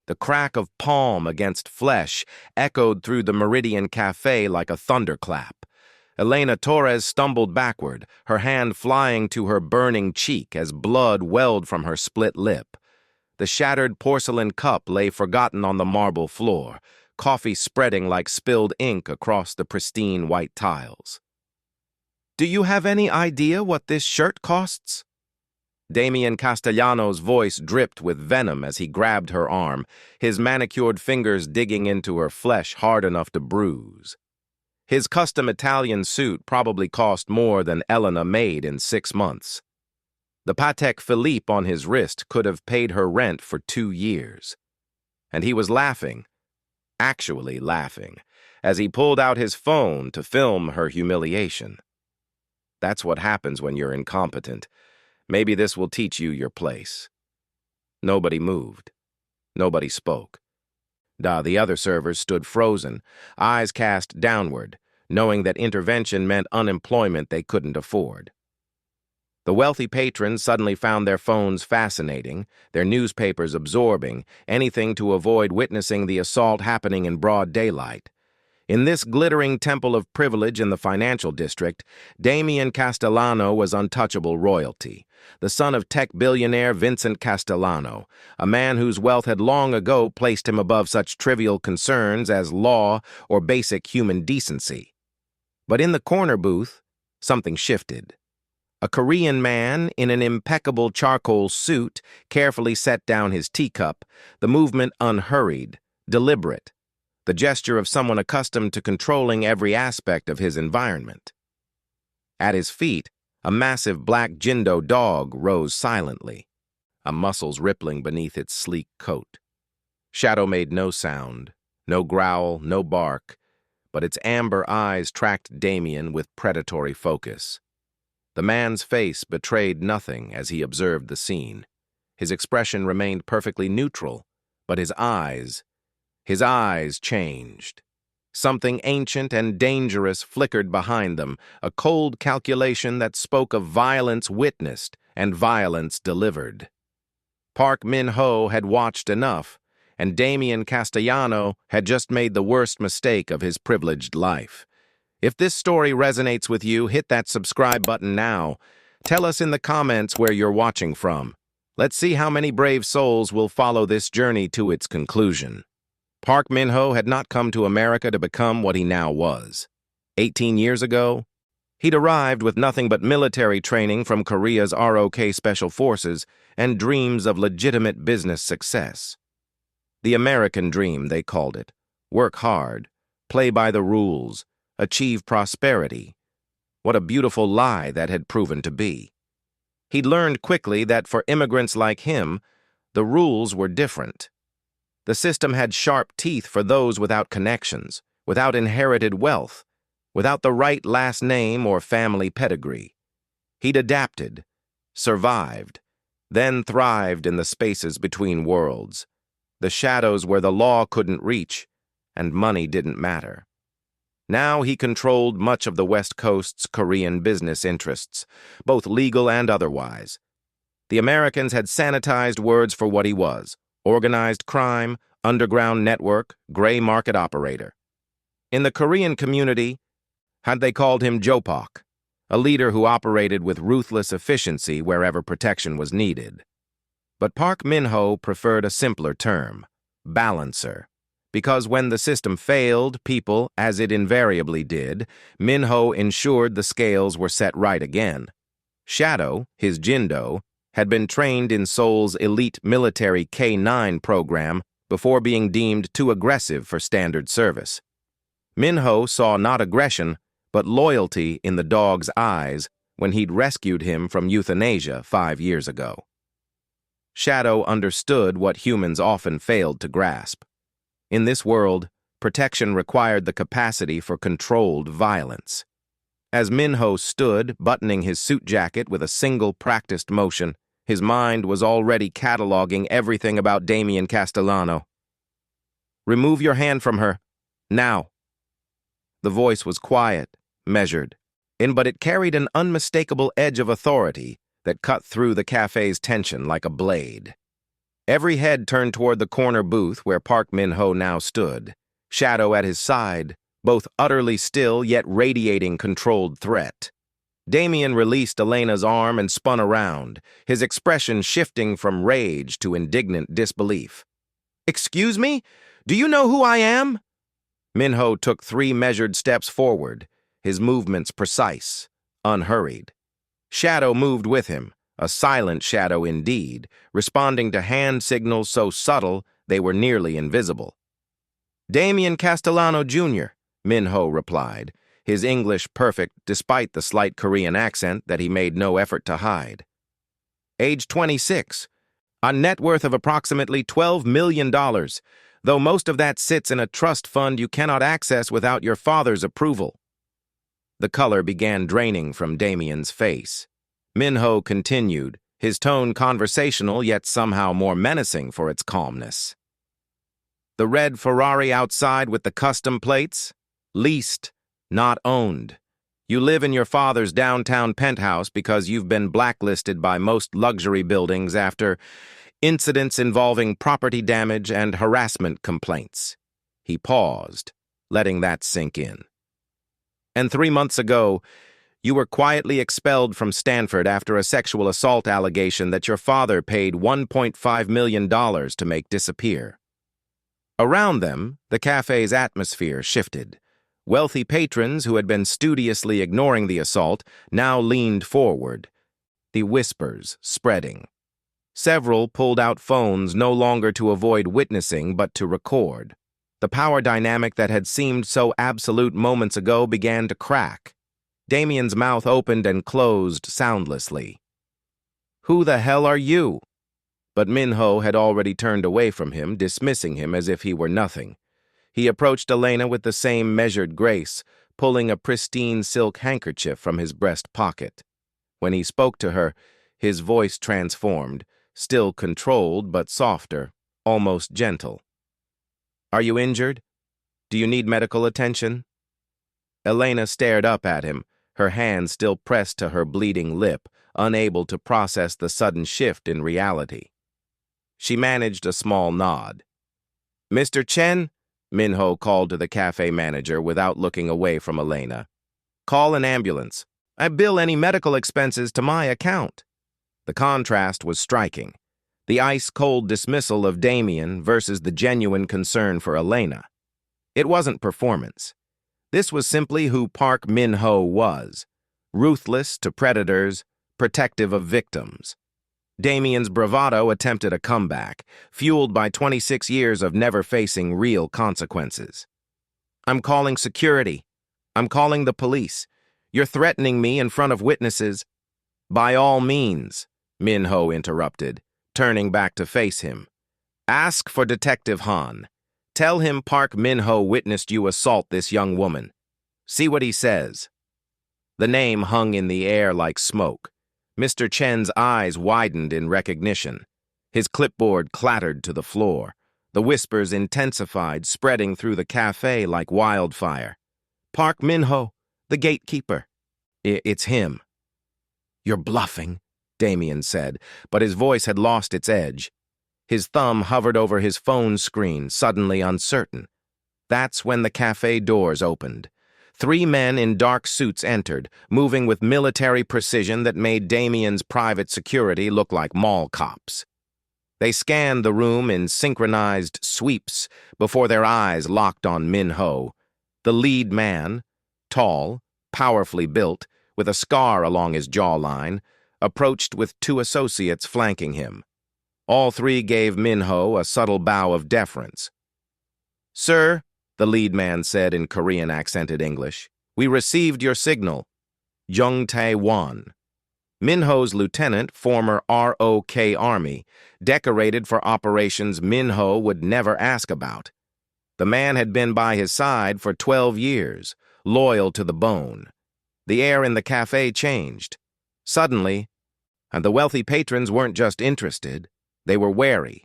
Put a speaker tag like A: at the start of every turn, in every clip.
A: The crack of palm against flesh echoed through the Meridian Café like a thunderclap. Elena Torres stumbled backward, her hand flying to her burning cheek as blood welled from her split lip. The shattered porcelain cup lay forgotten on the marble floor, coffee spreading like spilled ink across the pristine white tiles. "Do you have any idea what this shirt costs?" Damian Castellano's voice dripped with venom as he grabbed her arm, his manicured fingers digging into her flesh hard enough to bruise. His custom Italian suit probably cost more than Elena made in 6 months. The Patek Philippe on his wrist could have paid her rent for 2 years. And he was laughing, actually laughing, as he pulled out his phone to film her humiliation. That's what happens when you're incompetent. Maybe this will teach you your place. Nobody moved. Nobody spoke. The other servers stood frozen, eyes cast downward, knowing that intervention meant unemployment they couldn't afford. The wealthy patrons suddenly found their phones fascinating, their newspapers absorbing, anything to avoid witnessing the assault happening in broad daylight. In this glittering temple of privilege in the financial district, Damian Castellano was untouchable royalty, the son of tech billionaire Vincent Castellano, a man whose wealth had long ago placed him above such trivial concerns as law or basic human decency. But in the corner booth, something shifted. A Korean man in an impeccable charcoal suit carefully set down his teacup, the movement unhurried, deliberate, the gesture of someone accustomed to controlling every aspect of his environment. At his feet, a massive black Jindo dog rose silently, a muscles rippling beneath its sleek coat. Shadow made no sound, no growl, no bark, but its amber eyes tracked Damian with predatory focus. The man's face betrayed nothing as he observed the scene. His expression remained perfectly neutral, but his eyes changed. Something ancient and dangerous flickered behind them, a cold calculation that spoke of violence witnessed and violence delivered. Park Min-ho had watched enough, and Damian Castellano had just made the worst mistake of his privileged life. If this story resonates with you, hit that subscribe button now. Tell us in the comments where you're watching from. Let's see how many brave souls will follow this journey to its conclusion. Park Min-ho had not come to America to become what he now was. 18 years ago, he'd arrived with nothing but military training from Korea's ROK Special Forces and dreams of legitimate business success. The American dream, they called it. Work hard, play by the rules, achieve prosperity. What a beautiful lie that had proven to be. He'd learned quickly that for immigrants like him, the rules were different. The system had sharp teeth for those without connections, without inherited wealth, without the right last name or family pedigree. He'd adapted, survived, then thrived in the spaces between worlds, the shadows where the law couldn't reach and money didn't matter. Now he controlled much of the West Coast's Korean business interests, both legal and otherwise. The Americans had sanitized words for what he was: organized crime, underground network, gray market operator. In the Korean community, they called him Jopok, a leader who operated with ruthless efficiency wherever protection was needed. But Park Min-ho preferred a simpler term: balancer. Because when the system failed people, as it invariably did, Min-ho ensured the scales were set right again. Shadow, his Jindo, had been trained in Seoul's elite military K-9 program before being deemed too aggressive for standard service. Min-ho saw not aggression, but loyalty in the dog's eyes when he'd rescued him from euthanasia 5 years ago. Shadow understood what humans often failed to grasp. In this world, protection required the capacity for controlled violence. As Min-ho stood, buttoning his suit jacket with a single practiced motion, his mind was already cataloging everything about Damian Castellano. "Remove your hand from her. Now." The voice was quiet, measured, but it carried an unmistakable edge of authority that cut through the cafe's tension like a blade. Every head turned toward the corner booth where Park Min-ho now stood, Shadow at his side, both utterly still yet radiating controlled threat. Damien released Elena's arm and spun around, his expression shifting from rage to indignant disbelief. "Excuse me? Do you know who I am?" Min-ho took 3 measured steps forward, his movements precise, unhurried. Shadow moved with him, a silent shadow indeed, responding to hand signals so subtle they were nearly invisible. "Damien Castellano, Jr.," Min-ho replied, his English perfect despite the slight Korean accent that he made no effort to hide. "Age 26, a net worth of approximately $12 million, though most of that sits in a trust fund you cannot access without your father's approval." The color began draining from Damien's face. Min-ho continued, his tone conversational yet somehow more menacing for its calmness. "The red Ferrari outside with the custom plates? Leased, not owned. You live in your father's downtown penthouse because you've been blacklisted by most luxury buildings after incidents involving property damage and harassment complaints." He paused, letting that sink in. "And 3 months ago, you were quietly expelled from Stanford after a sexual assault allegation that your father paid $1.5 million to make disappear." Around them, the cafe's atmosphere shifted. Wealthy patrons who had been studiously ignoring the assault now leaned forward, the whispers spreading. Several pulled out phones no longer to avoid witnessing but to record. The power dynamic that had seemed so absolute moments ago began to crack. Damien's mouth opened and closed soundlessly. "Who the hell are you?" But Min-ho had already turned away from him, dismissing him as if he were nothing. He approached Elena with the same measured grace, pulling a pristine silk handkerchief from his breast pocket. When he spoke to her, his voice transformed, still controlled but softer, almost gentle. "Are you injured? Do you need medical attention?" Elena stared up at him, her hand still pressed to her bleeding lip, unable to process the sudden shift in reality. She managed a small nod. "Mr. Chen," Min-ho called to the cafe manager without looking away from Elena. "Call an ambulance. I bill any medical expenses to my account." The contrast was striking. The ice-cold dismissal of Damien versus the genuine concern for Elena. It wasn't performance. This was simply who Park Min-ho was. Ruthless to predators, protective of victims. Damien's bravado attempted a comeback, fueled by 26 years of never facing real consequences. "I'm calling security. I'm calling the police. You're threatening me in front of witnesses." "By all means," Min-ho interrupted, turning back to face him. "Ask for Detective Han. Tell him Park Min-ho witnessed you assault this young woman. See what he says." The name hung in the air like smoke. Mr. Chen's eyes widened in recognition. His clipboard clattered to the floor. The whispers intensified, spreading through the cafe like wildfire. "Park Min-ho, the gatekeeper." It's him." "You're bluffing," Damien said, but his voice had lost its edge. His thumb hovered over his phone screen, suddenly uncertain. That's when the cafe doors opened. 3 men in dark suits entered, moving with military precision that made Damien's private security look like mall cops. They scanned the room in synchronized sweeps before their eyes locked on Min-ho. The lead man, tall, powerfully built, with a scar along his jawline, approached with 2 associates flanking him. All 3 gave Min-ho a subtle bow of deference. "Sir," the lead man said in Korean-accented English, "we received your signal. Jung Tae-won." Min-ho's lieutenant, former ROK Army, decorated for operations Min-ho would never ask about. The man had been by his side for 12 years, loyal to the bone. The air in the cafe changed. Suddenly, and the wealthy patrons weren't just interested, they were wary.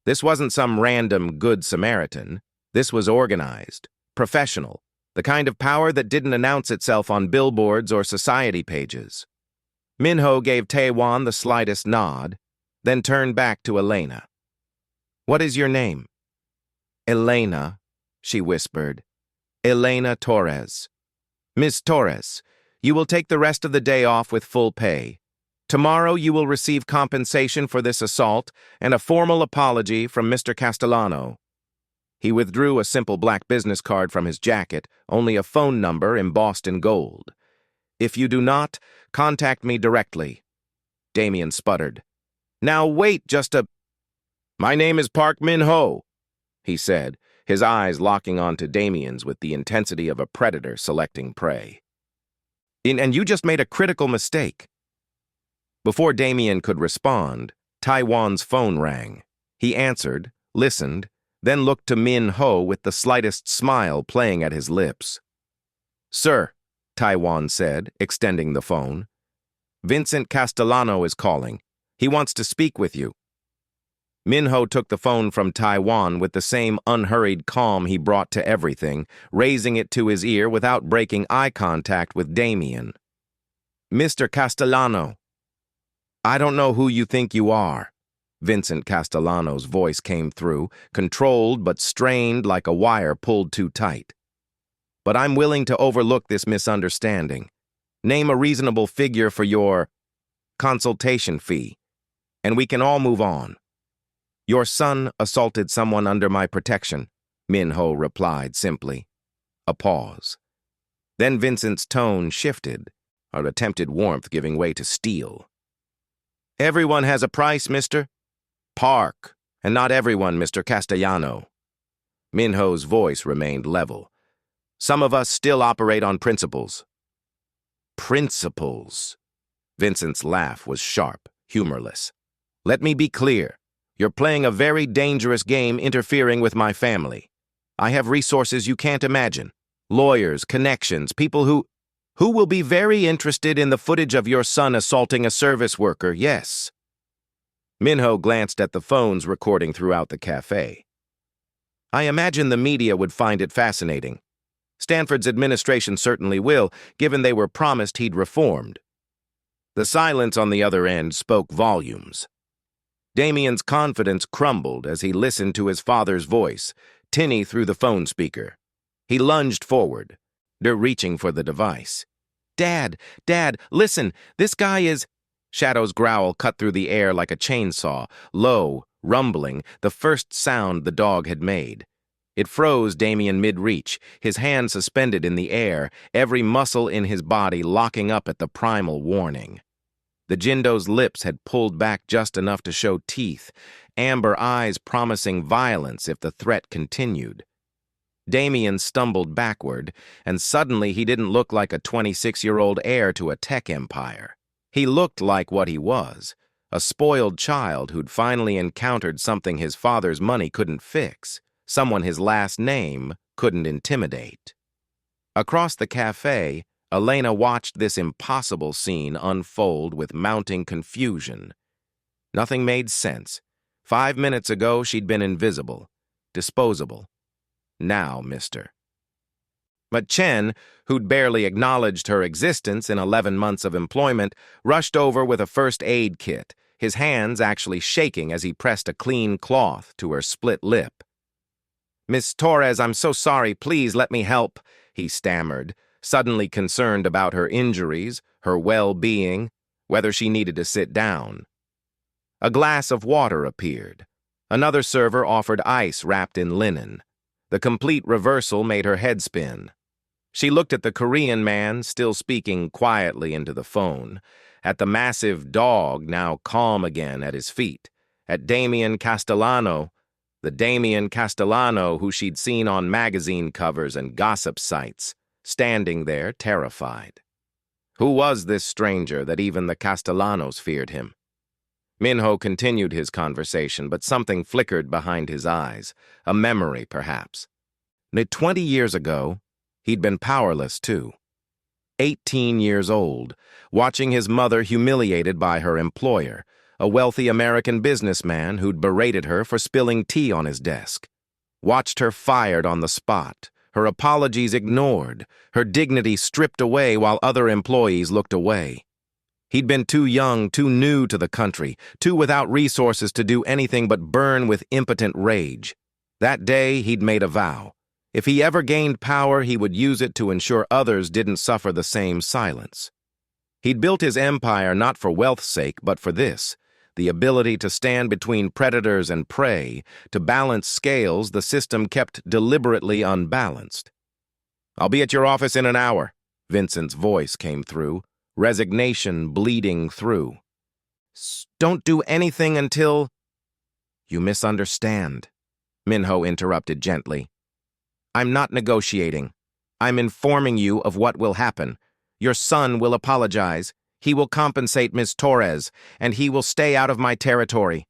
A: This wasn't some random good Samaritan. This was organized, professional, the kind of power that didn't announce itself on billboards or society pages. Min-ho gave Tae-won the slightest nod, then turned back to Elena. What is your name? Elena, she whispered. Elena Torres. Miss Torres, you will take the rest of the day off with full pay. Tomorrow you will receive compensation for this assault and a formal apology from Mr. Castellano. He withdrew a simple black business card from his jacket, only a phone number embossed in gold. If you do not, contact me directly. Damien sputtered. Now wait just a... My name is Park Min-ho, he said, his eyes locking onto Damien's with the intensity of a predator selecting prey. And you just made a critical mistake. Before Damien could respond, Taiwan's phone rang. He answered, listened, then looked to Min-ho with the slightest smile playing at his lips. Sir, Taiwan said, extending the phone. Vincent Castellano is calling. He wants to speak with you. Min-ho took the phone from Taiwan with the same unhurried calm he brought to everything, raising it to his ear without breaking eye contact with Damien. Mr. Castellano. I don't know who you think you are. Vincent Castellano's voice came through, controlled but strained like a wire pulled too tight. But I'm willing to overlook this misunderstanding. Name a reasonable figure for your consultation fee, and we can all move on. Your son assaulted someone under my protection, Min-ho replied simply. A pause. Then Vincent's tone shifted, our attempted warmth giving way to steel. Everyone has a price, mister. Park, and not everyone, Mr. Castellano. Min-ho's voice remained level. Some of us still operate on principles. Principles. Vincent's laugh was sharp, humorless. Let me be clear. You're playing a very dangerous game interfering with my family. I have resources you can't imagine. Lawyers, connections, people who will be very interested in the footage of your son assaulting a service worker, yes. Min-ho glanced at the phones recording throughout the cafe. I imagine the media would find it fascinating. Stanford's administration certainly will, given they were promised he'd reformed. The silence on the other end spoke volumes. Damien's confidence crumbled as he listened to his father's voice, tinny through the phone speaker. He lunged forward, reaching for the device. Dad, listen, this guy is... Shadow's growl cut through the air like a chainsaw, low, rumbling, the first sound the dog had made. It froze Damien mid-reach, his hand suspended in the air, every muscle in his body locking up at the primal warning. The Jindo's lips had pulled back just enough to show teeth, amber eyes promising violence if the threat continued. Damien stumbled backward, and suddenly he didn't look like a 26-year-old heir to a tech empire. He looked like what he was, a spoiled child who'd finally encountered something his father's money couldn't fix, someone his last name couldn't intimidate. Across the cafe, Elena watched this impossible scene unfold with mounting confusion. Nothing made sense. 5 minutes ago, she'd been invisible, disposable. Now, mister. But Chen, who'd barely acknowledged her existence in 11 months of employment, rushed over with a first aid kit, his hands actually shaking as he pressed a clean cloth to her split lip. Miss Torres, I'm so sorry, please let me help, he stammered, suddenly concerned about her injuries, her well-being, whether she needed to sit down. A glass of water appeared. Another server offered ice wrapped in linen. The complete reversal made her head spin. She looked at the Korean man, still speaking quietly into the phone, at the massive dog now calm again at his feet, at Damien Castellano, the Damien Castellano who she'd seen on magazine covers and gossip sites, standing there terrified. Who was this stranger that even the Castellanos feared him? Min-ho continued his conversation, but something flickered behind his eyes, a memory perhaps. 20 years ago, he'd been powerless too. 18 years old, watching his mother humiliated by her employer, a wealthy American businessman who'd berated her for spilling tea on his desk. Watched her fired on the spot, her apologies ignored, her dignity stripped away while other employees looked away. He'd been too young, too new to the country, too without resources to do anything but burn with impotent rage. That day, he'd made a vow. If he ever gained power, he would use it to ensure others didn't suffer the same silence. He'd built his empire not for wealth's sake, but for this, the ability to stand between predators and prey, to balance scales the system kept deliberately unbalanced. "I'll be at your office in an hour," Vincent's voice came through, resignation bleeding through. "Don't do anything until—" "You misunderstand," Minho interrupted gently. "I'm not negotiating. I'm informing you of what will happen. Your son will apologize. He will compensate Ms. Torres, and he will stay out of my territory.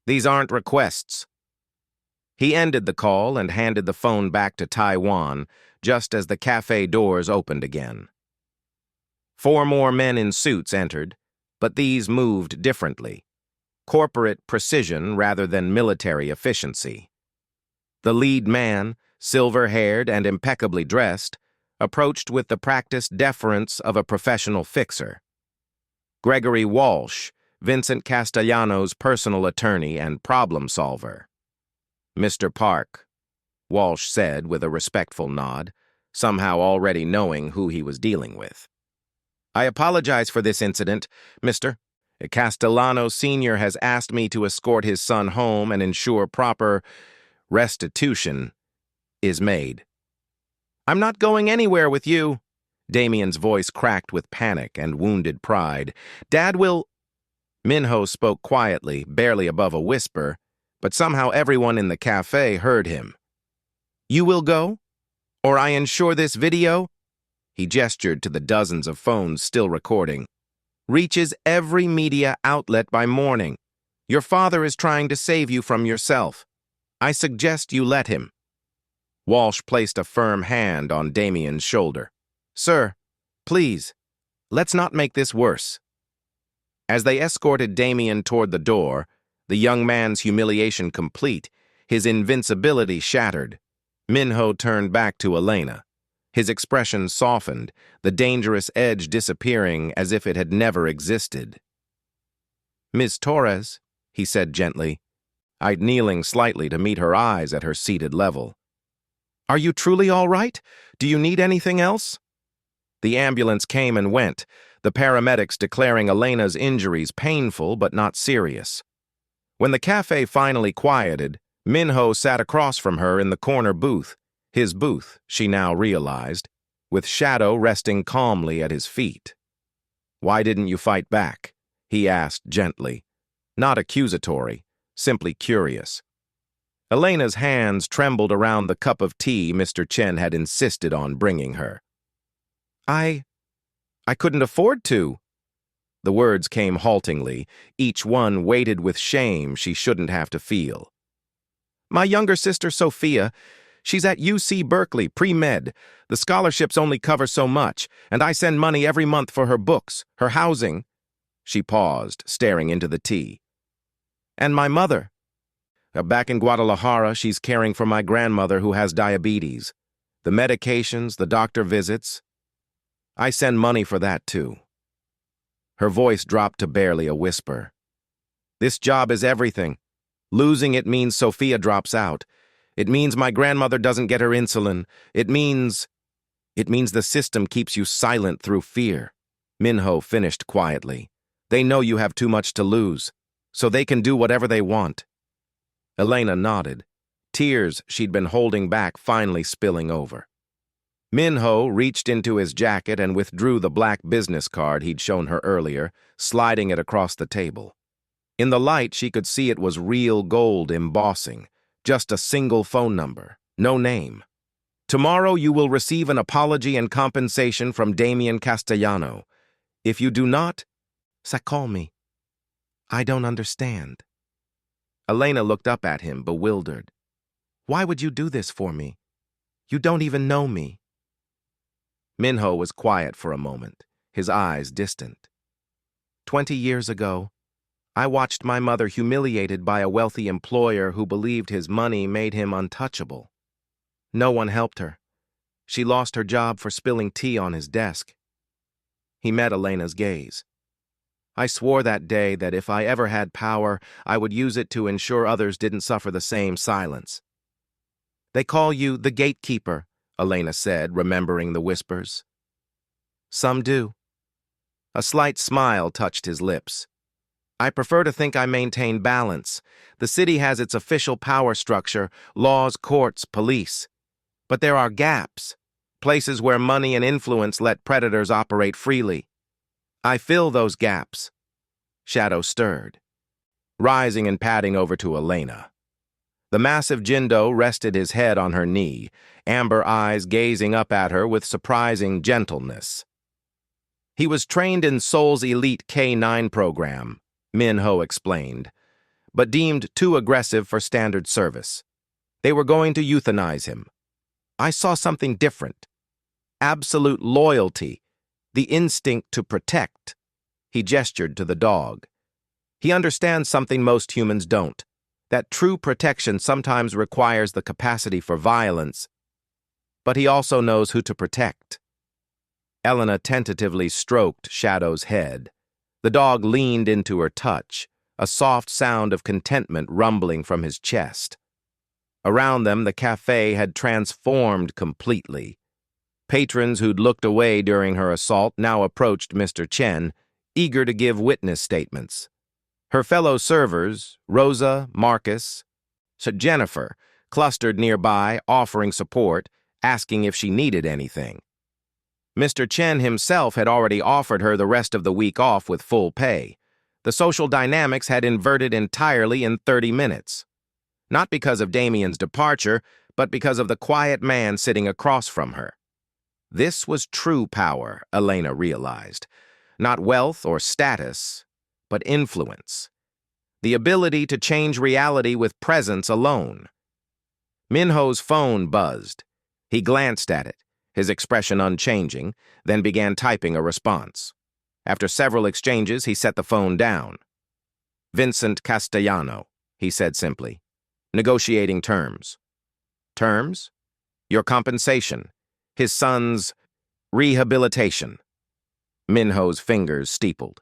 A: These aren't requests." He ended the call and handed the phone back to Taiwan just as the cafe doors opened again. 4 more men in suits entered, but these moved differently. Corporate precision rather than military efficiency. The lead man, silver-haired and impeccably dressed, approached with the practiced deference of a professional fixer. Gregory Walsh, Vincent Castellano's personal attorney and problem solver. "Mr. Park," Walsh said with a respectful nod, somehow already knowing who he was dealing with. "I apologize for this incident, Mr. Castellano Sr. has asked me to escort his son home and ensure proper restitution is made." "I'm not going anywhere with you." Damien's voice cracked with panic and wounded pride. "Dad will—" Minho spoke quietly, barely above a whisper, but somehow everyone in the cafe heard him. "You will go? Or I ensure this video," he gestured to the dozens of phones still recording, "reaches every media outlet by morning. Your father is trying to save you from yourself. I suggest you let him." Walsh placed a firm hand on Damien's shoulder. "Sir, please, let's not make this worse." As they escorted Damien toward the door, the young man's humiliation complete, his invincibility shattered, Minho turned back to Elena. His expression softened, the dangerous edge disappearing as if it had never existed. "Ms. Torres," he said gently, kneeling slightly to meet her eyes at her seated level. "Are you truly all right? Do you need anything else?" The ambulance came and went, the paramedics declaring Elena's injuries painful but not serious. When the cafe finally quieted, Minho sat across from her in the corner booth, his booth, she now realized, with Shadow resting calmly at his feet. "Why didn't you fight back?" he asked gently, not accusatory, simply curious. Elena's hands trembled around the cup of tea Mr. Chen had insisted on bringing her. I couldn't afford to." The words came haltingly, each one weighted with shame she shouldn't have to feel. "My younger sister, Sophia, she's at UC Berkeley, pre-med. The scholarships only cover so much, and I send money every month for her books, her housing." She paused, staring into the tea. "And my mother. Back in Guadalajara, she's caring for my grandmother who has diabetes. The medications, the doctor visits. I send money for that too." Her voice dropped to barely a whisper. "This job is everything. Losing it means Sophia drops out. It means my grandmother doesn't get her insulin. It means the system keeps you silent through fear." Minho finished quietly. "They know you have too much to lose, so they can do whatever they want." Elena nodded, tears she'd been holding back finally spilling over. Minho reached into his jacket and withdrew the black business card he'd shown her earlier, sliding it across the table. In the light, she could see it was real gold embossing, just a single phone number, no name. "Tomorrow you will receive an apology and compensation from Damien Castellano. If you do not, call me. I don't understand." Elena looked up at him, bewildered. "Why would you do this for me? You don't even know me." Minho was quiet for a moment, his eyes distant. 20 years ago, I watched my mother humiliated by a wealthy employer who believed his money made him untouchable. No one helped her. She lost her job for spilling tea on his desk." He met Elena's gaze. I swore that day that if I ever had power, I would use it to ensure others didn't suffer the same silence. They call you the gatekeeper, Elena said, remembering the whispers. Some do. A slight smile touched his lips. I prefer to think I maintain balance. The city has its official power structure, laws, courts, police. But there are gaps, places where money and influence let predators operate freely. I fill those gaps. Shadow stirred, rising and padding over to Elena. The massive Jindo rested his head on her knee, amber eyes gazing up at her with surprising gentleness. He was trained in Seoul's elite K-9 program, Min-ho explained, but deemed too aggressive for standard service. They were going to euthanize him. I saw something different. Absolute loyalty, the instinct to protect. He gestured to the dog. He understands something most humans don't, that true protection sometimes requires the capacity for violence, but he also knows who to protect. Elena tentatively stroked Shadow's head. The dog leaned into her touch, a soft sound of contentment rumbling from his chest. Around them, the café had transformed completely. Patrons who'd looked away during her assault now approached Mr. Chen, eager to give witness statements. Her fellow servers, Rosa, Marcus, Jennifer, clustered nearby, offering support, asking if she needed anything. Mr. Chen himself had already offered her the rest of the week off with full pay. The social dynamics had inverted entirely in 30 minutes. Not because of Damien's departure, but because of the quiet man sitting across from her. This was true power, Elena realized. Not wealth or status, but influence. The ability to change reality with presence alone. Min-ho's phone buzzed. He glanced at it, his expression unchanging, then began typing a response. After several exchanges, he set the phone down. Vincent Castellano, he said simply. Negotiating terms. Terms? Your compensation. His son's rehabilitation. Min-ho's fingers steepled.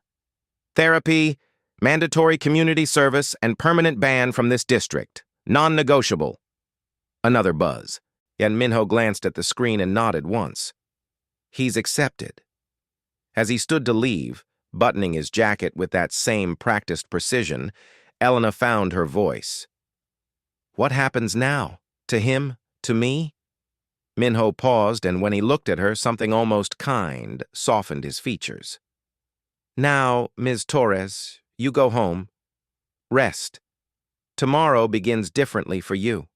A: Therapy, mandatory community service, and permanent ban from this district. Non-negotiable. Another buzz. And Min-ho glanced at the screen and nodded once. He's accepted. As he stood to leave, buttoning his jacket with that same practiced precision, Elena found her voice. What happens now? To him? To me? Min-ho paused, and when he looked at her, something almost kind softened his features. Now, Ms. Torres, you go home. Rest. Tomorrow begins differently for you.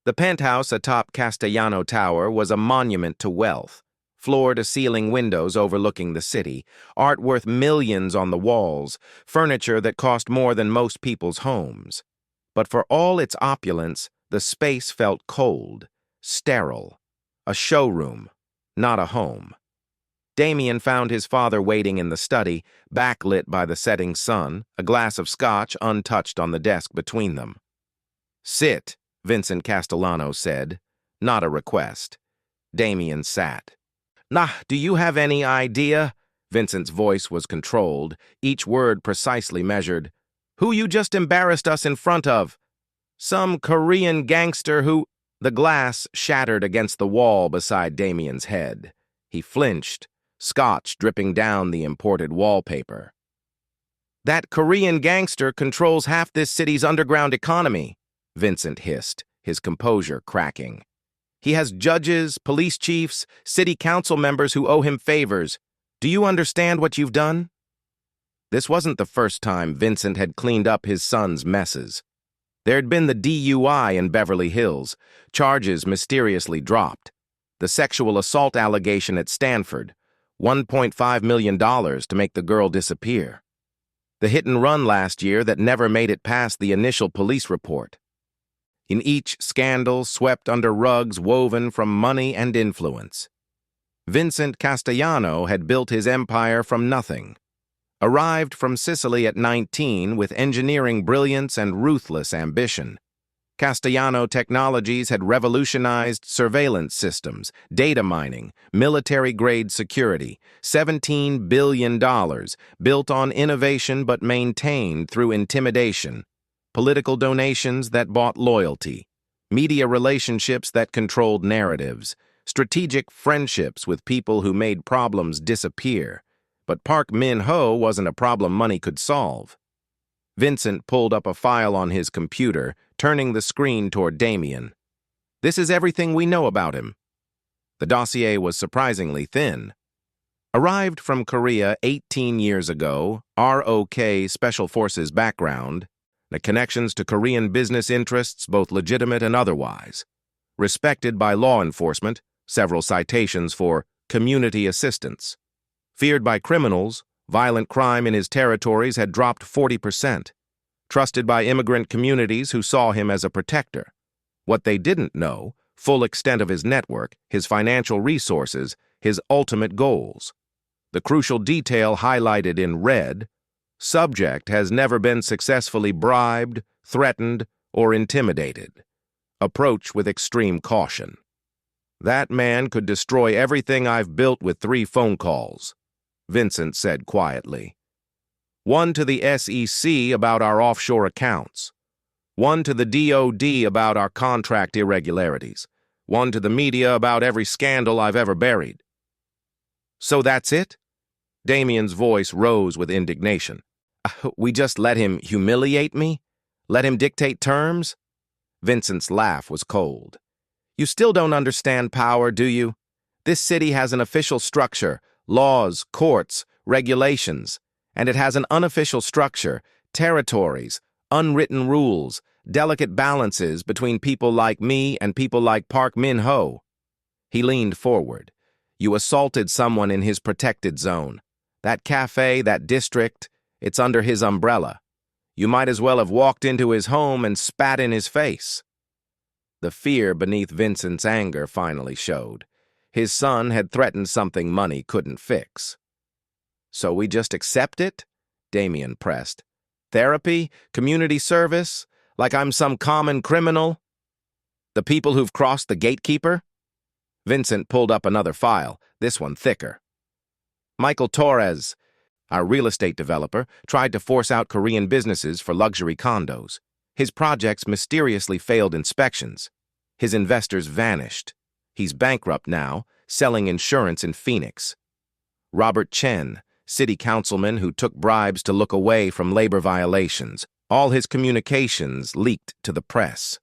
A: The penthouse atop Castellano Tower was a monument to wealth, floor-to-ceiling windows overlooking the city, art worth millions on the walls, furniture that cost more than most people's homes. But for all its opulence, the space felt cold, sterile, a showroom, not a home. Damien found his father waiting in the study, backlit by the setting sun, a glass of scotch untouched on the desk between them. Sit, Vincent Castellano said, not a request. Damien sat. Nah, do you have any idea? Vincent's voice was controlled, each word precisely measured. Who you just embarrassed us in front of? Some Korean gangster who... The glass shattered against the wall beside Damien's head. He flinched, scotch dripping down the imported wallpaper. That Korean gangster controls half this city's underground economy, Vincent hissed, his composure cracking. He has judges, police chiefs, city council members who owe him favors. Do you understand what you've done? This wasn't the first time Vincent had cleaned up his son's messes. There had been the DUI in Beverly Hills, charges mysteriously dropped. The sexual assault allegation at Stanford, $1.5 million to make the girl disappear. The hit-and-run last year that never made it past the initial police report. In each scandal swept under rugs woven from money and influence. Vincent Castellano had built his empire from nothing. Arrived from Sicily at 19 with engineering brilliance and ruthless ambition. Castellano Technologies had revolutionized surveillance systems, data mining, military-grade security, $17 billion, built on innovation but maintained through intimidation, political donations that bought loyalty, media relationships that controlled narratives, strategic friendships with people who made problems disappear. But Park Min-ho wasn't a problem money could solve. Vincent pulled up a file on his computer, turning the screen toward Damien. This is everything we know about him. The dossier was surprisingly thin. Arrived from Korea 18 years ago, ROK Special Forces background, the connections to Korean business interests, both legitimate and otherwise. Respected by law enforcement, several citations for community assistance. Feared by criminals, violent crime in his territories had dropped 40%. Trusted by immigrant communities who saw him as a protector. What they didn't know, full extent of his network, his financial resources, his ultimate goals. The crucial detail highlighted in red, subject has never been successfully bribed, threatened, or intimidated. Approach with extreme caution. That man could destroy everything I've built with 3 phone calls, Vincent said quietly. One to the SEC about our offshore accounts. One to the DOD about our contract irregularities. One to the media about every scandal I've ever buried. So that's it? Damien's voice rose with indignation. We just let him humiliate me? Let him dictate terms? Vincent's laugh was cold. You still don't understand power, do you? This city has an official structure, laws, courts, regulations, and it has an unofficial structure, territories, unwritten rules, delicate balances between people like me and people like Park Min-ho. He leaned forward. You assaulted someone in his protected zone. That cafe, that district, it's under his umbrella. You might as well have walked into his home and spat in his face. The fear beneath Vincent's anger finally showed. His son had threatened something money couldn't fix. So we just accept it? Damien pressed. Therapy? Community service? Like I'm some common criminal? The people who've crossed the gatekeeper? Vincent pulled up another file, this one thicker. Michael Torres, our real estate developer, tried to force out Korean businesses for luxury condos. His projects mysteriously failed inspections. His investors vanished. He's bankrupt now, selling insurance in Phoenix. Robert Chen, city councilman who took bribes to look away from labor violations. All his communications leaked to the press.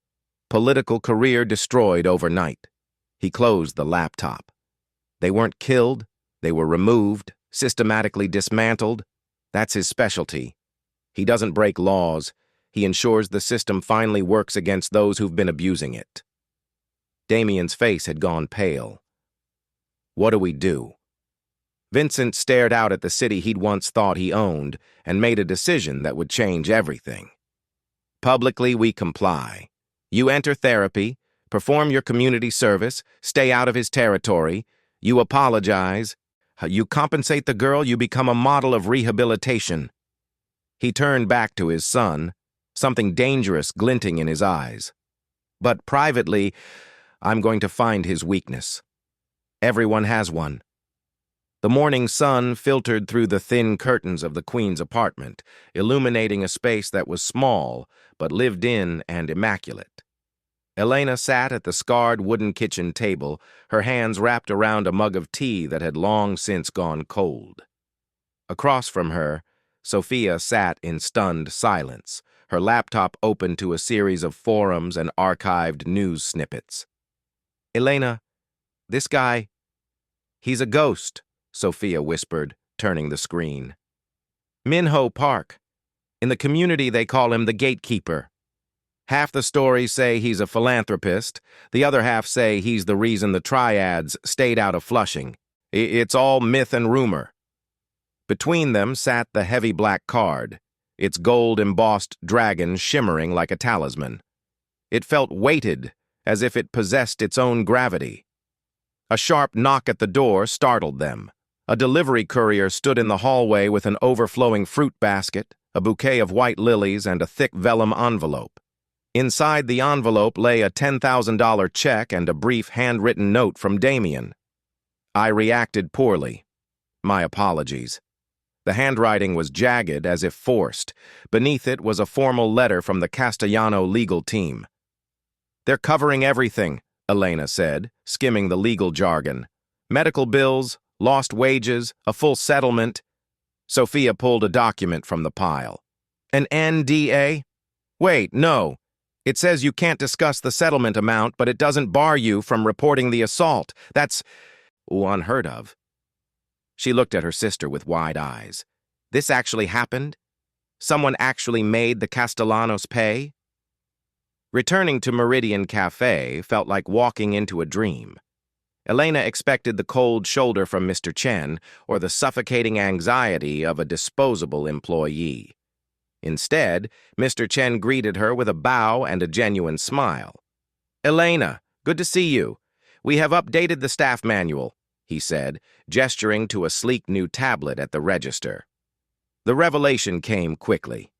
A: Political career destroyed overnight. He closed the laptop. They weren't killed. They were removed, systematically dismantled. That's his specialty. He doesn't break laws. He ensures the system finally works against those who've been abusing it. Damien's face had gone pale. What do we do? Vincent stared out at the city he'd once thought he owned and made a decision that would change everything. Publicly, we comply. You enter therapy, perform your community service, stay out of his territory, you apologize, you compensate the girl, you become a model of rehabilitation. He turned back to his son, something dangerous glinting in his eyes. But privately, I'm going to find his weakness. Everyone has one. The morning sun filtered through the thin curtains of the Queen's apartment, illuminating a space that was small, but lived in and immaculate. Elena sat at the scarred wooden kitchen table, her hands wrapped around a mug of tea that had long since gone cold. Across from her, Sophia sat in stunned silence, her laptop open to a series of forums and archived news snippets. Elena, this guy, he's a ghost, Sophia whispered, turning the screen. Min-ho Park. In the community, they call him the gatekeeper. Half the stories say he's a philanthropist, the other half say he's the reason the triads stayed out of Flushing. It's all myth and rumor. Between them sat the heavy black card, its gold-embossed dragon shimmering like a talisman. It felt weighted, as if it possessed its own gravity. A sharp knock at the door startled them. A delivery courier stood in the hallway with an overflowing fruit basket, a bouquet of white lilies, and a thick vellum envelope. Inside the envelope lay a $10,000 check and a brief handwritten note from Damien. I reacted poorly. My apologies. The handwriting was jagged, as if forced. Beneath it was a formal letter from the Castellano legal team. "They're covering everything," Elena said, skimming the legal jargon. "Medical bills, lost wages, a full settlement." Sophia pulled a document from the pile. "An NDA? Wait, no. It says you can't discuss the settlement amount, but it doesn't bar you from reporting the assault. That's unheard of." She looked at her sister with wide eyes. This actually happened? Someone actually made the Castellanos pay? Returning to Meridian Café felt like walking into a dream. Elena expected the cold shoulder from Mr. Chen or the suffocating anxiety of a disposable employee. Instead, Mr. Chen greeted her with a bow and a genuine smile. "Elena, good to see you. We have updated the staff manual," he said, gesturing to a sleek new tablet at the register. The revelation came quickly.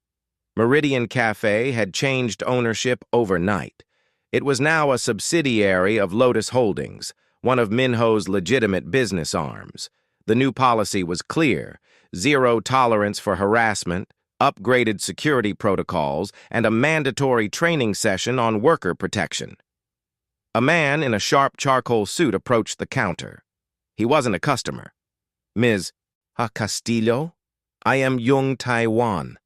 A: Meridian Café had changed ownership overnight. It was now a subsidiary of Lotus Holdings, one of Minho's legitimate business arms. The new policy was clear: zero tolerance for harassment, upgraded security protocols, and a mandatory training session on worker protection. A man in a sharp charcoal suit approached the counter. He wasn't a customer. "Ms. Castillo? I am Jung Taiwan."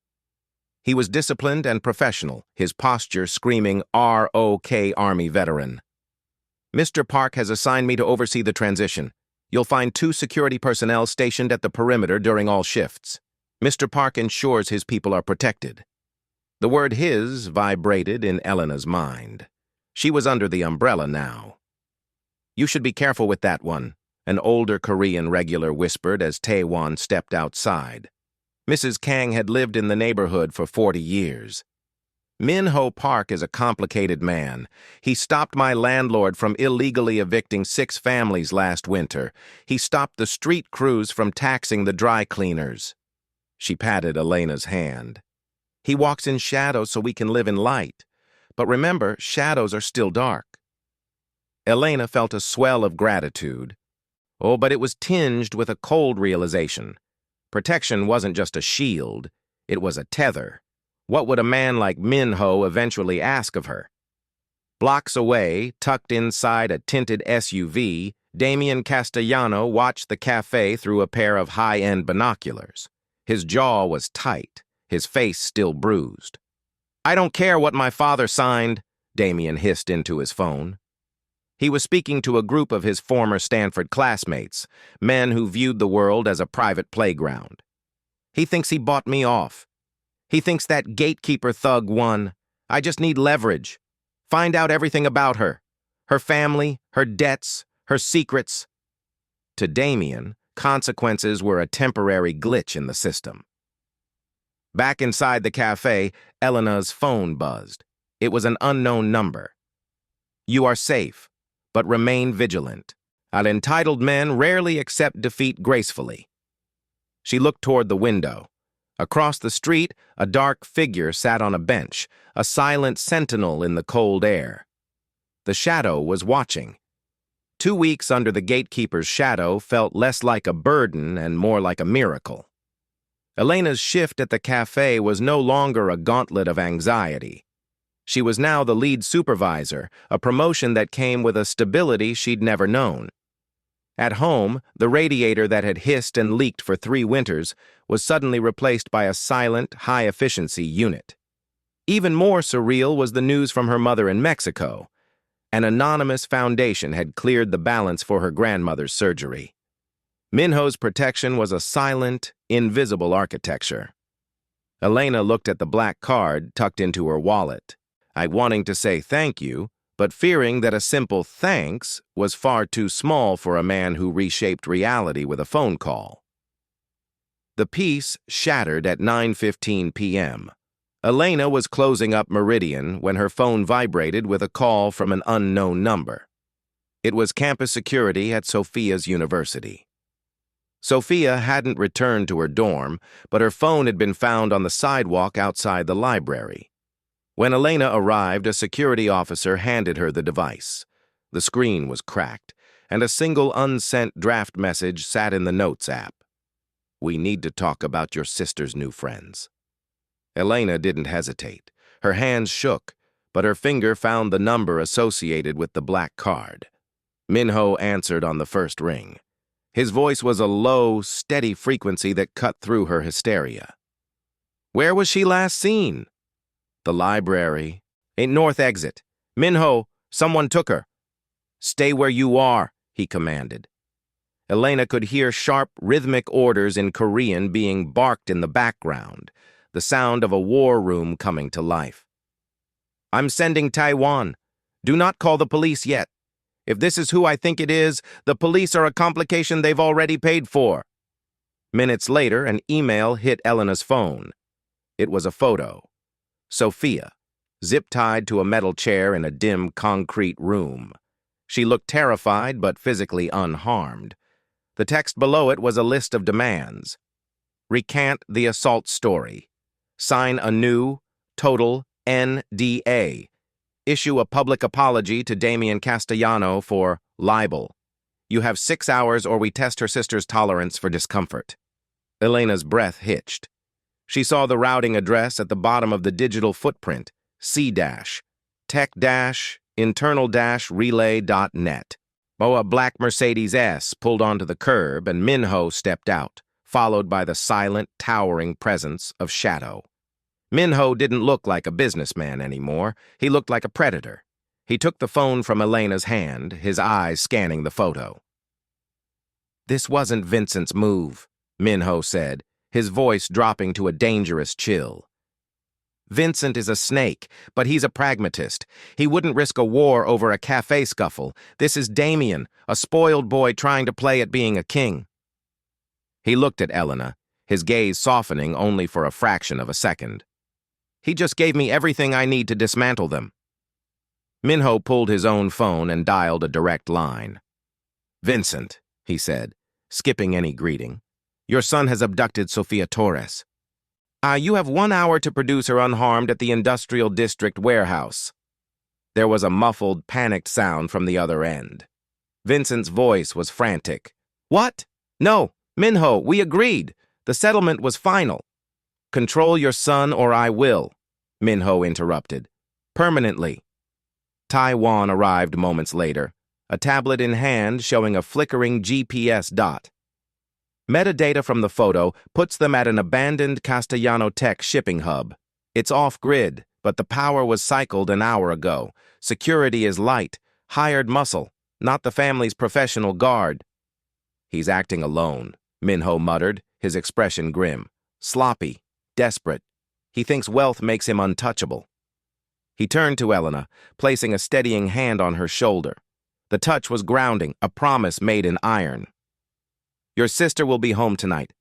A: He was disciplined and professional, his posture screaming ROK Army veteran. "Mr. Park has assigned me to oversee the transition. You'll find 2 security personnel stationed at the perimeter during all shifts. Mr. Park ensures his people are protected." The word "his" vibrated in Elena's mind. She was under the umbrella now. "You should be careful with that one," an older Korean regular whispered as Taewon stepped outside. Mrs. Kang had lived in the neighborhood for 40 years. "Minho Park is a complicated man. He stopped my landlord from illegally evicting 6 families last winter. He stopped the street crews from taxing the dry cleaners." She patted Elena's hand. "He walks in shadows so we can live in light. But remember, shadows are still dark." Elena felt a swell of gratitude. Oh, but it was tinged with a cold realization. Protection wasn't just a shield, it was a tether. What would a man like Minho eventually ask of her? Blocks away, tucked inside a tinted SUV, Damien Castellano watched the cafe through a pair of high-end binoculars. His jaw was tight, his face still bruised. "I don't care what my father signed," Damien hissed into his phone. He was speaking to a group of his former Stanford classmates, men who viewed the world as a private playground. "He thinks he bought me off. He thinks that gatekeeper thug won. I just need leverage. Find out everything about her. Her family, her debts, her secrets." To Damien, consequences were a temporary glitch in the system. Back inside the cafe, Elena's phone buzzed. It was an unknown number. "You are safe, but remain vigilant. Entitled men rarely accept defeat gracefully." She looked toward the window. Across the street, a dark figure sat on a bench, a silent sentinel in the cold air. The shadow was watching. 2 weeks under the gatekeeper's shadow felt less like a burden and more like a miracle. Elena's shift at the cafe was no longer a gauntlet of anxiety. She was now the lead supervisor, a promotion that came with a stability she'd never known. At home, the radiator that had hissed and leaked for 3 winters was suddenly replaced by a silent, high-efficiency unit. Even more surreal was the news from her mother in Mexico. An anonymous foundation had cleared the balance for her grandmother's surgery. Minho's protection was a silent, invisible architecture. Elena looked at the black card tucked into her wallet, wanting to say thank you, but fearing that a simple thanks was far too small for a man who reshaped reality with a phone call. The peace shattered at 9:15 p.m. Elena was closing up Meridian when her phone vibrated with a call from an unknown number. It was campus security at Sophia's university. Sophia hadn't returned to her dorm, but her phone had been found on the sidewalk outside the library. When Elena arrived, a security officer handed her the device. The screen was cracked, and a single unsent draft message sat in the Notes app. "We need to talk about your sister's new friends." Elena didn't hesitate. Her hands shook, but her finger found the number associated with the black card. Minho answered on the first ring. His voice was a low, steady frequency that cut through her hysteria. "Where was she last seen?" "The library. North exit. Minho, someone took her." "Stay where you are," he commanded. Elena could hear sharp, rhythmic orders in Korean being barked in the background, the sound of a war room coming to life. "I'm sending Taiwan. Do not call the police yet. If this is who I think it is, the police are a complication they've already paid for." Minutes later, an email hit Elena's phone. It was a photo. Sophia, zip-tied to a metal chair in a dim concrete room. She looked terrified but physically unharmed. The text below it was a list of demands. Recant the assault story. Sign a new, total NDA. Issue a public apology to Damian Castellano for libel. You have 6 hours or we test her sister's tolerance for discomfort. Elena's breath hitched. She saw the routing address at the bottom of the digital footprint, c-tech-internal-relay.net. A black Mercedes S pulled onto the curb and Minho stepped out, followed by the silent, towering presence of Shadow. Minho didn't look like a businessman anymore. He looked like a predator. He took the phone from Elena's hand, his eyes scanning the photo. "This wasn't Vincent's move," Minho said, his voice dropping to a dangerous chill. "Vincent is a snake, but he's a pragmatist. He wouldn't risk a war over a cafe scuffle. This is Damian, a spoiled boy trying to play at being a king." He looked at Elena, his gaze softening only for a fraction of a second. "He just gave me everything I need to dismantle them." Minho pulled his own phone and dialed a direct line. "Vincent," he said, skipping any greeting. "Your son has abducted Sofia Torres. You have 1 hour to produce her unharmed at the Industrial District warehouse." There was a muffled, panicked sound from the other end. Vincent's voice was frantic. "What? No, Minho, we agreed. The settlement was final." "Control your son or I will," Minho interrupted. "Permanently." Taiwan arrived moments later, a tablet in hand showing a flickering GPS dot. Metadata from the photo puts them at an abandoned Castellano Tech shipping hub. It's off-grid, but the power was cycled an hour ago. Security is light, hired muscle, not the family's professional guard. "He's acting alone," Minho muttered, his expression grim. "Sloppy, desperate. He thinks wealth makes him untouchable." He turned to Elena, placing a steadying hand on her shoulder. The touch was grounding, a promise made in iron. "Your sister will be home tonight,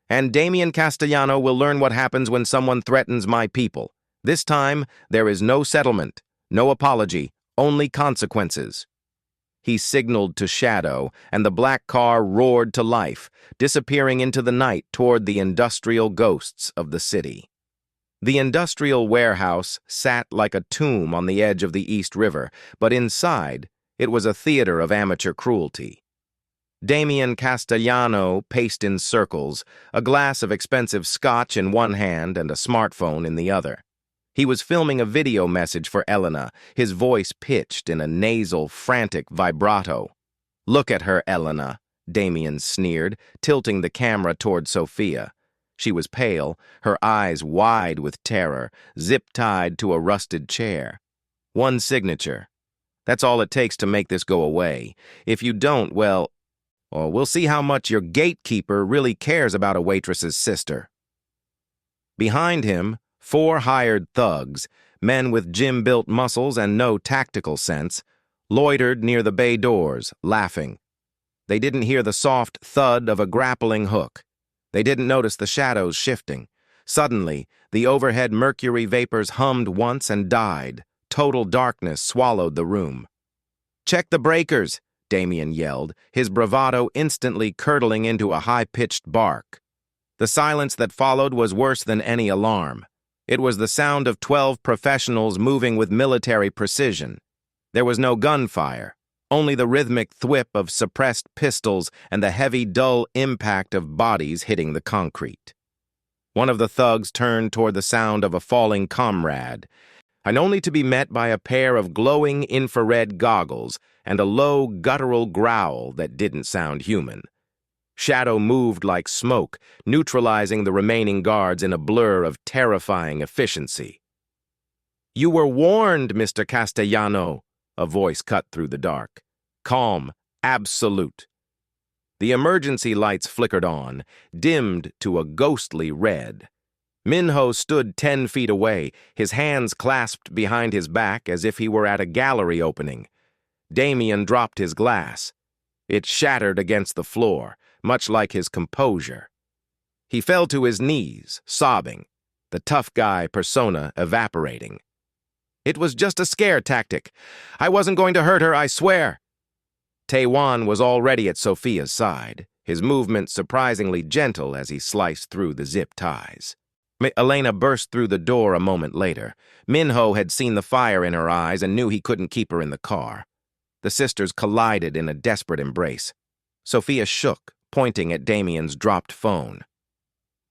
A: and Damian Castellano will learn what happens when someone threatens my people. This time, there is no settlement, no apology, only consequences." He signaled to Shadow, and the black car roared to life, disappearing into the night toward the industrial ghosts of the city. The industrial warehouse sat like a tomb on the edge of the East River, but inside, it was a theater of amateur cruelty. Damian Castellano paced in circles, a glass of expensive scotch in one hand and a smartphone in the other. He was filming a video message for Elena, his voice pitched in a nasal, frantic vibrato. "Look at her, Elena," Damian sneered, tilting the camera toward Sophia. She was pale, her eyes wide with terror, zip-tied to a rusted chair. "One signature. That's all it takes to make this go away. If you don't, well, we'll see how much your gatekeeper really cares about a waitress's sister." Behind him, 4 hired thugs, men with gym-built muscles and no tactical sense, loitered near the bay doors, laughing. They didn't hear the soft thud of a grappling hook. They didn't notice the shadows shifting. Suddenly, the overhead mercury vapors hummed once and died. Total darkness swallowed the room. "Check the breakers," Damian yelled, his bravado instantly curdling into a high-pitched bark. The silence that followed was worse than any alarm. It was the sound of 12 professionals moving with military precision. There was no gunfire, only the rhythmic thwip of suppressed pistols and the heavy, dull impact of bodies hitting the concrete. One of the thugs turned toward the sound of a falling comrade, and only to be met by a pair of glowing infrared goggles and a low, guttural growl that didn't sound human. Shadow moved like smoke, neutralizing the remaining guards in a blur of terrifying efficiency. "You were warned, Mr. Castellano," a voice cut through the dark. Calm, absolute. The emergency lights flickered on, dimmed to a ghostly red. Minho stood 10 feet away, his hands clasped behind his back as if he were at a gallery opening. Damien dropped his glass. It shattered against the floor, much like his composure. He fell to his knees, sobbing, the tough guy persona evaporating. "It was just a scare tactic. I wasn't going to hurt her, I swear." Taewan was already at Sophia's side, his movement surprisingly gentle as he sliced through the zip ties. Elena burst through the door a moment later. Minho had seen the fire in her eyes and knew he couldn't keep her in the car. The sisters collided in a desperate embrace. Sophia shook, pointing at Damien's dropped phone.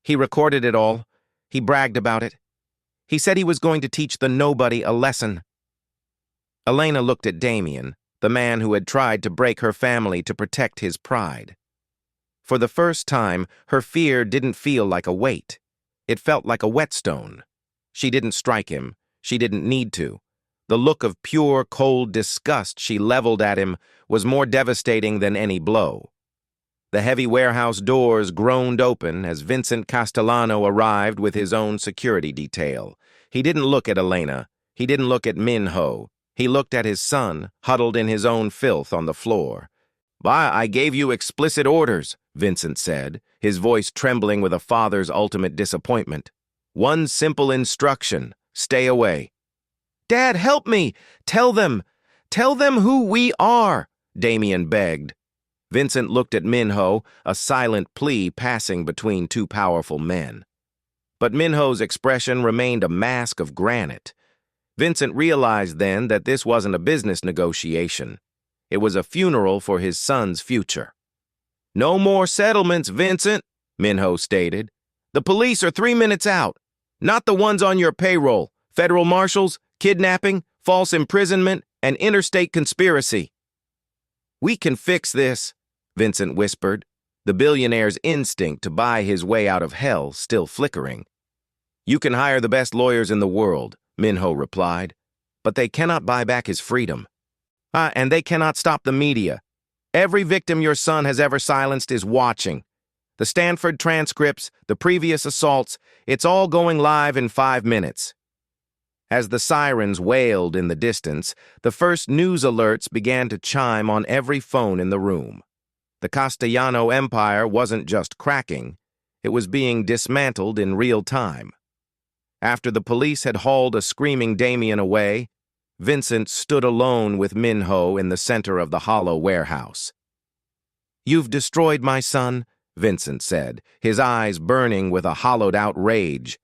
A: "He recorded it all. He bragged about it. He said he was going to teach the nobody a lesson." Elena looked at Damien, the man who had tried to break her family to protect his pride. For the first time, her fear didn't feel like a weight. It felt like a whetstone. She didn't strike him. She didn't need to. The look of pure, cold disgust she leveled at him was more devastating than any blow. The heavy warehouse doors groaned open as Vincent Castellano arrived with his own security detail. He didn't look at Elena. He didn't look at Minho. He looked at his son, huddled in his own filth on the floor. "I gave you explicit orders," Vincent said, his voice trembling with a father's ultimate disappointment. "One simple instruction: stay away." "Dad, help me! Tell them who we are," Damien begged. Vincent looked at Minho, a silent plea passing between two powerful men. But Minho's expression remained a mask of granite. Vincent realized then that this wasn't a business negotiation. It was a funeral for his son's future. "No more settlements, Vincent," Minho stated. "The police are 3 minutes out. Not the ones on your payroll. Federal marshals, kidnapping, false imprisonment, and interstate conspiracy." "We can fix this," Vincent whispered, the billionaire's instinct to buy his way out of hell still flickering. "You can hire the best lawyers in the world," Minho replied, "but they cannot buy back his freedom. And they cannot stop the media. Every victim your son has ever silenced is watching. The Stanford transcripts, the previous assaults, it's all going live in 5 minutes." As the sirens wailed in the distance, the first news alerts began to chime on every phone in the room. The Castellano empire wasn't just cracking, it was being dismantled in real time. After the police had hauled a screaming Damien away, Vincent stood alone with Minho in the center of the hollow warehouse. "You've destroyed my son," Vincent said, his eyes burning with a hollowed-out rage.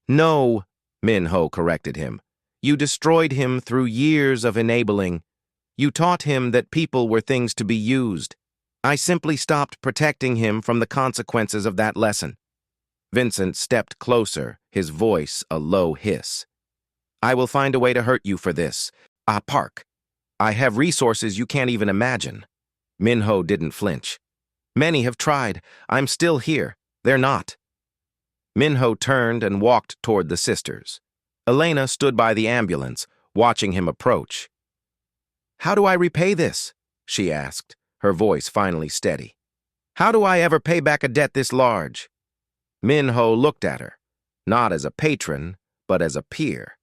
A: "No," Minho corrected him. "You destroyed him through years of enabling. You taught him that people were things to be used. I simply stopped protecting him from the consequences of that lesson." Vincent stepped closer, his voice a low hiss. "I will find a way to hurt you for this. Park. I have resources you can't even imagine." Minho didn't flinch. "Many have tried. I'm still here. They're not." Minho turned and walked toward the sisters. Elena stood by the ambulance, watching him approach. "How do I repay this?" she asked, her voice finally steady. "How do I ever pay back a debt this large?" Minho looked at her, not as a patron, but as a peer.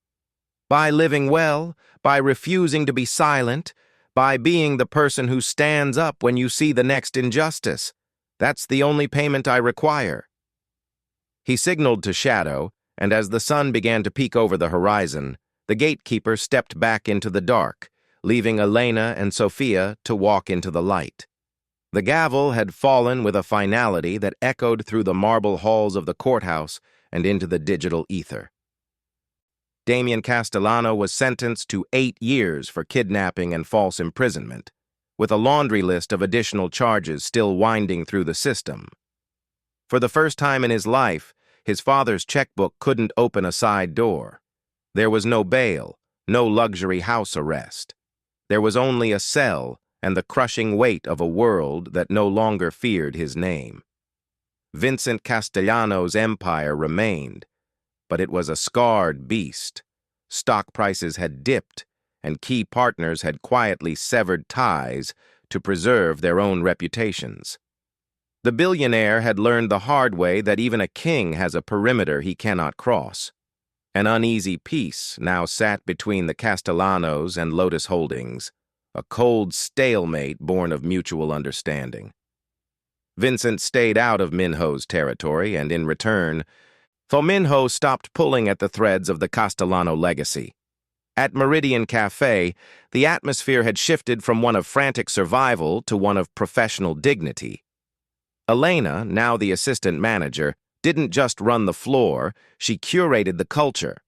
A: "By living well, by refusing to be silent, by being the person who stands up when you see the next injustice. That's the only payment I require." He signaled to Shadow, and as the sun began to peek over the horizon, the gatekeeper stepped back into the dark, leaving Elena and Sophia to walk into the light. The gavel had fallen with a finality that echoed through the marble halls of the courthouse and into the digital ether. Damian Castellano was sentenced to 8 years for kidnapping and false imprisonment, with a laundry list of additional charges still winding through the system. For the first time in his life, his father's checkbook couldn't open a side door. There was no bail, no luxury house arrest. There was only a cell and the crushing weight of a world that no longer feared his name. Vincent Castellano's empire remained, but it was a scarred beast. Stock prices had dipped, and key partners had quietly severed ties to preserve their own reputations. The billionaire had learned the hard way that even a king has a perimeter he cannot cross. An uneasy peace now sat between the Castellanos and Lotus Holdings, a cold stalemate born of mutual understanding. Vincent stayed out of Minho's territory, and in return, Minho stopped pulling at the threads of the Castellano legacy. At Meridian Café, the atmosphere had shifted from one of frantic survival to one of professional dignity. Elena, now the assistant manager, didn't just run the floor, she curated the culture.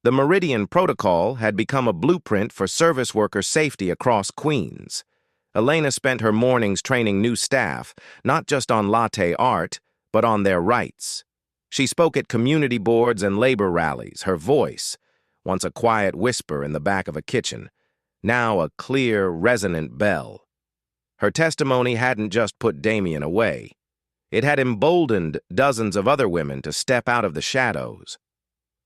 A: The Meridian Protocol had become a blueprint for service worker safety across Queens. Elena spent her mornings training new staff, not just on latte art, but on their rights. She spoke at community boards and labor rallies, her voice, once a quiet whisper in the back of a kitchen, now a clear, resonant bell. Her testimony hadn't just put Damian away. It had emboldened dozens of other women to step out of the shadows.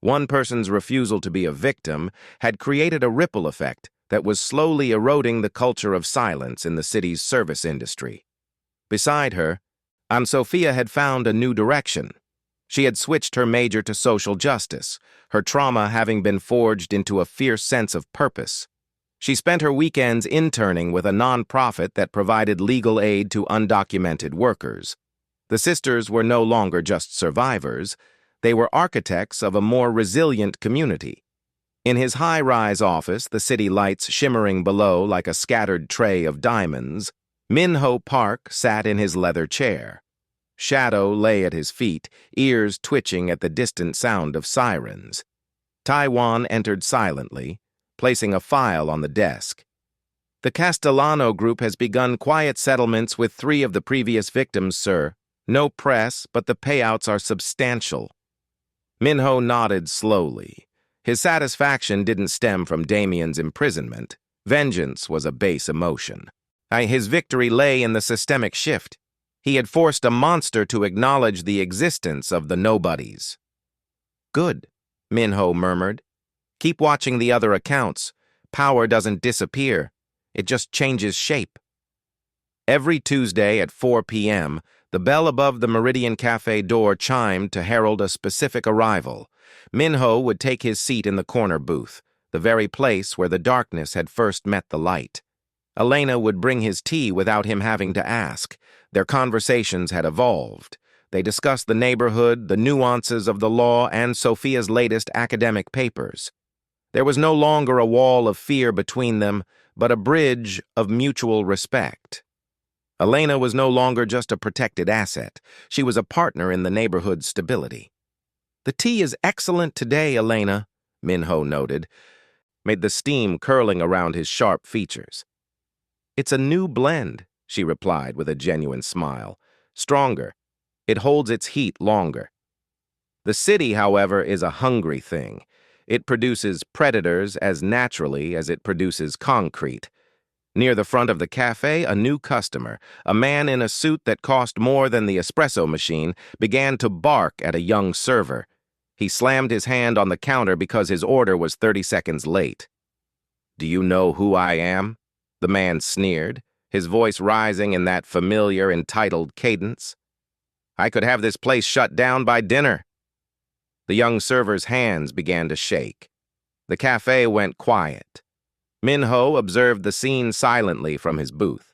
A: One person's refusal to be a victim had created a ripple effect that was slowly eroding the culture of silence in the city's service industry. Beside her, Sophia had found a new direction. She had switched her major to social justice, her trauma having been forged into a fierce sense of purpose. She spent her weekends interning with a nonprofit that provided legal aid to undocumented workers. The sisters were no longer just survivors, they were architects of a more resilient community. In his high-rise office, the city lights shimmering below like a scattered tray of diamonds, Minho Park sat in his leather chair. Shadow lay at his feet, ears twitching at the distant sound of sirens. Taiwan entered silently, placing a file on the desk. The Castellano group has begun quiet settlements with 3 of the previous victims, sir. No press, but the payouts are substantial. Minho nodded slowly. His satisfaction didn't stem from Damian's imprisonment. Vengeance was a base emotion. His victory lay in the systemic shift. He had forced a monster to acknowledge the existence of the nobodies. Good, Minho murmured. Keep watching the other accounts. Power doesn't disappear. It just changes shape. Every Tuesday at 4 p.m., the bell above the Meridian Café door chimed to herald a specific arrival. Minho would take his seat in the corner booth, the very place where the darkness had first met the light. Elena would bring his tea without him having to ask. Their conversations had evolved. They discussed the neighborhood, the nuances of the law, and Sophia's latest academic papers. There was no longer a wall of fear between them, but a bridge of mutual respect. Elena was no longer just a protected asset. She was a partner in the neighborhood's stability. The tea is excellent today, Elena, Minho noted, made the steam curling around his sharp features. It's a new blend, she replied with a genuine smile. Stronger. It holds its heat longer. The city, however, is a hungry thing. It produces predators as naturally as it produces concrete. Near the front of the cafe, a new customer, a man in a suit that cost more than the espresso machine, began to bark at a young server. He slammed his hand on the counter because his order was 30 seconds late. "Do you know who I am?" the man sneered, his voice rising in that familiar, entitled cadence. "I could have this place shut down by dinner." The young server's hands began to shake. The cafe went quiet. Minho observed the scene silently from his booth.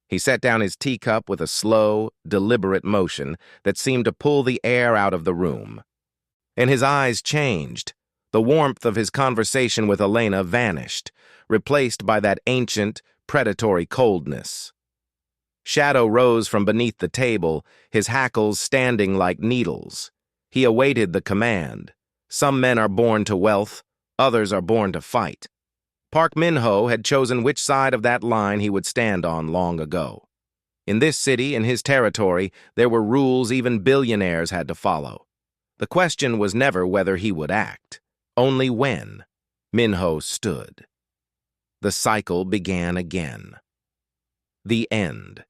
A: He set down his teacup with a slow, deliberate motion that seemed to pull the air out of the room. And his eyes changed. The warmth of his conversation with Elena vanished, replaced by that ancient, predatory coldness. Shadow rose from beneath the table, his hackles standing like needles. He awaited the command. Some men are born to wealth, Others are born to fight. Park Min-ho had chosen which side of that line he would stand on long ago. In this city, in his territory, there were rules even billionaires had to follow. The question was never whether he would act, only when. Min-ho stood. The cycle began again. The end.